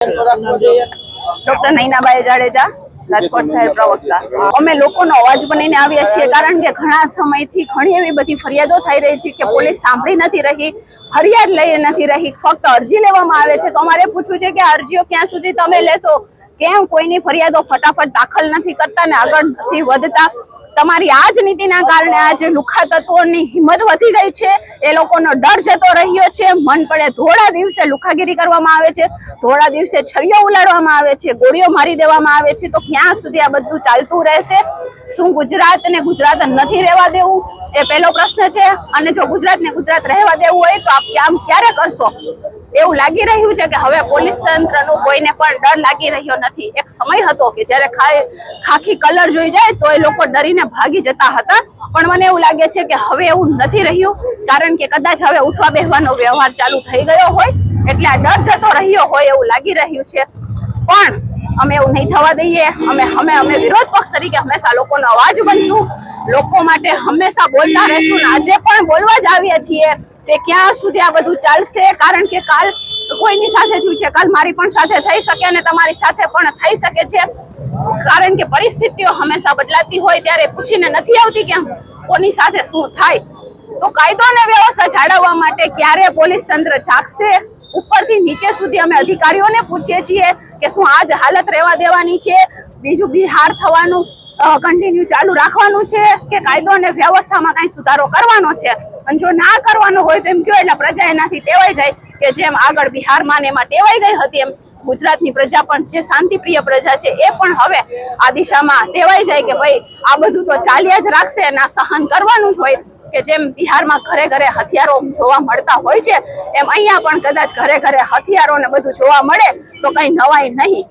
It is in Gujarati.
ડોક્ટર નૈનાબાઈ જાડેજા, રાજકોટ શહેર પ્રવક્તા। અમે લોકોનો અવાજ બનીને આવ્યા છીએ, કારણ કે ઘણા સમયથી ઘણી એવી બધી ફરિયાદો થઈ રહી છે કે પોલીસ સાંભળી નથી રહી, ફરિયાદ લઈ નથી રહી, ફક્ત અરજી લેવામાં આવે છે। તો અમારે પૂછવું છે કે અરજીઓ ક્યાં સુધી તમે લેશો? કેમ કોઈની ફરિયાદો ફટાફટ દાખલ નથી કરતા ને આગળ નથી વધતા? તમારી આ જ નીતિના કારણે આજે લુખ્ખા તત્વોની હિંમત વધી ગઈ છે, એ લોકોનો ડર જતો રહ્યો છે। મન પડે ધોળા દિવસે લુખ્ખાગીરી કરવામાં આવે છે, ધોળા દિવસે છરીઓ ઉલાડવામાં આવે છે, ગોળીઓ મારી દેવામાં આવે છે। તો ક્યાં સુધી આ બધું ચાલતું રહેશે? શું ગુજરાતને ગુજરાત નથી રહેવા દેવું? એ પહેલો પ્રશ્ન છે। અને જો ગુજરાતને ગુજરાત રહેવા દેવું હોય તો આપ કામ ક્યારે કરશો? એવું લાગી રહ્યું છે કે હવે પોલીસ તંત્રનો કોઈને પણ ડર લાગી રહ્યો નથી। એક સમય હતો કે જ્યારે ખાખી કલર જોઈ જાય તો એ લોકો ડરીને ભાગી જતા હતા, પણ મને એવું લાગે છે કે હવે એવું નથી રહ્યું, કારણ કે કદાચ હવે ઉઠવા બેહવાનો વ્યવહાર ચાલુ થઈ ગયો હોય એટલે આ ડર જતો રહ્યો હોય એવું લાગી રહ્યું છે। પણ અમે એવું નહીં થવા દઈએ। અમે વિરોધ પક્ષ તરીકે હંમેશા લોકોનો અવાજ બનશું, લોકો માટે હંમેશા બોલતા રહેશું, આજે પણ બોલવા જ આવ્યા છીએ કે ક્યાં સુધી આ બધું ચાલશે? કારણ કે કાલ કોઈની સાથે થયું છે, કાલ મારી પણ સાથે થઈ શકે અને તમારી સાથે પણ થઈ શકે છે, કારણ કે પરિસ્થિતિઓ હંમેશા બદલાતી હોય ત્યારે પૂછીને નથી આવતી કે કોની સાથે શું થાય। તો કાયદો અને વ્યવસ્થા જાળવવા માટે ક્યારે પોલીસ તંત્ર જાગશે? ઉપરથી નીચે સુધી અમે અધિકારીઓને પૂછીએ છીએ કે શું આ જ હાલત રહેવા દેવાની છે? બીજું બિહાર થવાનું કન્ટિન્યુ ચાલુ રાખવાનું છે કે કાયદો અને વ્યવસ્થામાં કઈ સુધારો કરવાનો છે? અને જો ના કરવાનો હોય તો એમ કહો એટલે પ્રજા એનાથી ટેવાઈ જાય કે જેમ આગળ બિહારમાં ને એમાં ટેવાઈ ગઈ હતી, એમ ગુજરાતની પ્રજા પણ જે શાંતિપ્રિય પ્રજા છે એ પણ હવે આ દિશામાં ટેવાઈ જાય કે ભાઈ આ બધું તો ચાલ્યા જ રાખશે અને આ સહન કરવાનું જ હોય। કે જેમ બિહારમાં ઘરે ઘરે હથિયારો જોવા મળતા હોય છે, એમ અહીંયા પણ કદાચ ઘરે ઘરે હથિયારો ને બધું જોવા મળે તો કઈ નવાઈ નહીં।